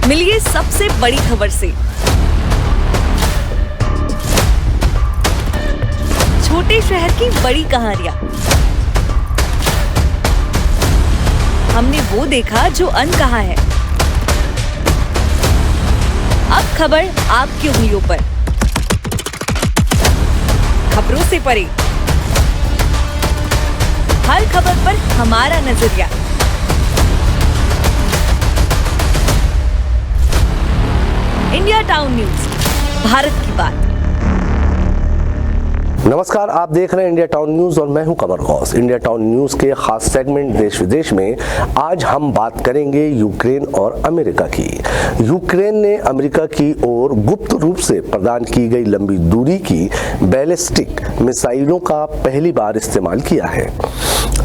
मिलिए सबसे बड़ी खबर से। छोटे शहर की बड़ी कहानियां। हमने वो देखा जो अनकहा है। अब खबर आपकी उंगलियों पर। खबरों से परे, हर खबर पर हमारा नजरिया। इंडिया टाउन न्यूज, भारत की बात। नमस्कार, आप देख रहे हैं इंडिया टाउन न्यूज और मैं हूं कमर गौस। इंडिया टाउन न्यूज के खास सेगमेंट देश विदेश में आज हम बात करेंगे यूक्रेन और अमेरिका की। यूक्रेन ने अमेरिका की ओर गुप्त रूप से प्रदान की गई लंबी दूरी की बैलिस्टिक मिसाइलों का पहली बार इस्तेमाल किया है।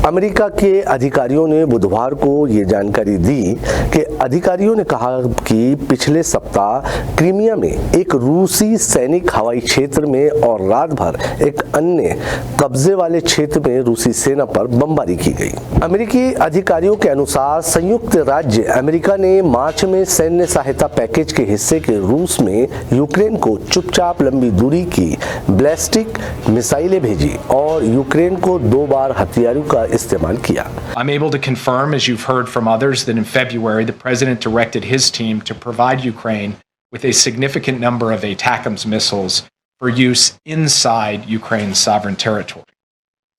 अमेरिका के अधिकारियों ने बुधवार को ये जानकारी दी कि अधिकारियों ने कहा कि पिछले सप्ताह क्रीमिया में एक रूसी सैनिक हवाई क्षेत्र में और रात भर एक अन्य कब्जे वाले क्षेत्र में रूसी सेना पर बमबारी की गई। अमेरिकी अधिकारियों के अनुसार संयुक्त राज्य अमेरिका ने मार्च में सैन्य सहायता पैकेज के हिस्से के रूस में यूक्रेन को चुपचाप लंबी दूरी की बैलिस्टिक मिसाइलें भेजी और यूक्रेन को 2 बार हथियारों का इस्तेमाल किया। I'm able to confirm, as you've heard from others, that in February the president directed his team to provide Ukraine with a significant number of ATACMS missiles for use inside Ukraine's sovereign territory.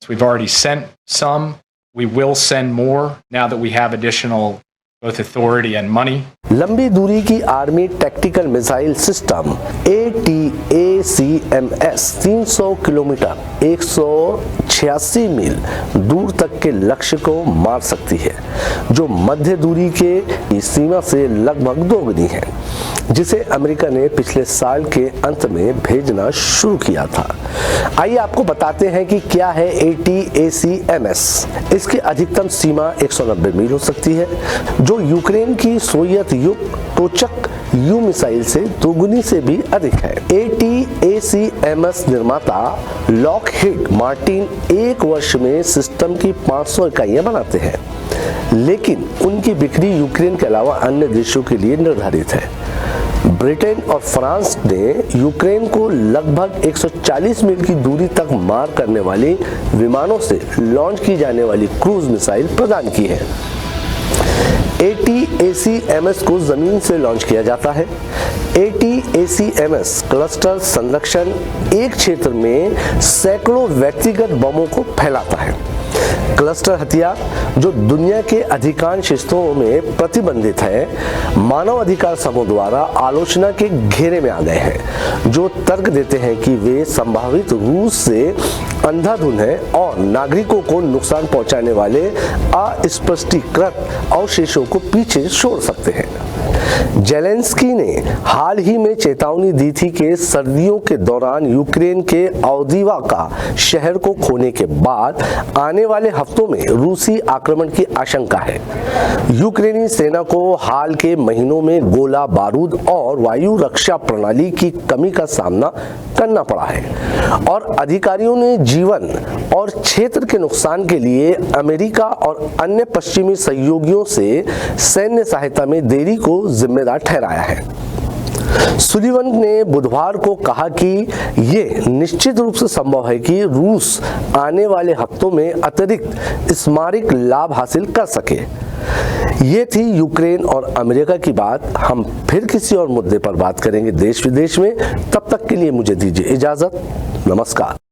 So we've already sent some. We will send more now that we have additional both authority and money. लंबी दूरी की army tactical missile system ATACMS 300 kilometre 186 मील दूर तक के लक्ष्य को मार सकती है, जो मध्य दूरी के सीमा से लगभग दोगुनी है, जिसे अमेरिका ने पिछले साल के अंत में भेजना शुरू किया था। आइए आपको बताते हैं कि क्या है ATACMS। इसकी अधिकतम सीमा 190 मील हो सकती है, जो यूक्रेन की सोवियत युग टोचक यू मिसाइल से दोगुनी से भी अधिक है। ATACMS निर्माता लॉकहीड मार्टिन एक वर्ष में सिस्टम की 500 इकाइयां बनाते हैं, लेकिन उनकी बिक्री यूक्रेन के अलावा अन्य देशों के लिए निर्धारित है। ब्रिटेन और फ्रांस ने यूक्रेन को लगभग 140 मील की दूरी तक मार करने वाली विमानों से लॉन्च की जाने वाली क्रूज मिसाइल प्रदान की है। ATACMS को जमीन से लॉन्च किया जाता है। ATACMS क्लस्टर संरक्षण एक क्षेत्र में सैकड़ों व्यक्तिगत बमों को फैलाता है। क्लस्टर हथियार, जो दुनिया के अधिकांश हिस्सों में प्रतिबंधित है, मानव अधिकार समूह द्वारा आलोचना के घेरे में आ गए हैं, जो तर्क देते हैं कि वे संभावित रूस से अंधाधुंध हैं और नागरिकों को नुकसान पहुंचाने वाले अस्पष्टीकृत अवशेषों को पीछे छोड़ सकते हैं। जेलेंस्की ने हाल ही में चेतावनी दी थी कि सर्दियों के दौरान यूक्रेन के औदीवा शहर को खोने के बाद आने वाले हफ्तों में रूसी आक्रमण की आशंका है। यूक्रेनी सेना को हाल के महीनों में गोला बारूद और वायु रक्षा प्रणाली की कमी का सामना करना पड़ा है और अधिकारियों ने जीवन और क्षेत्र के नुकसान के लिए अमेरिका और अन्य पश्चिमी सहयोगियों से सैन्य सहायता में देरी को जिम्मेदार ठहराया है। सुलिवन ने बुधवार को कहा कि ये निश्चित रूप से संभव है कि रूस आने वाले हफ्तों में अतिरिक्त स्मारक लाभ हासिल कर सके। ये थी यूक्रेन और अमेरिका की बात। हम फिर किसी और मुद्दे पर बात करेंगे देश विदेश में। तब तक के लिए मुझे दीजिए इजाजत। नमस्कार।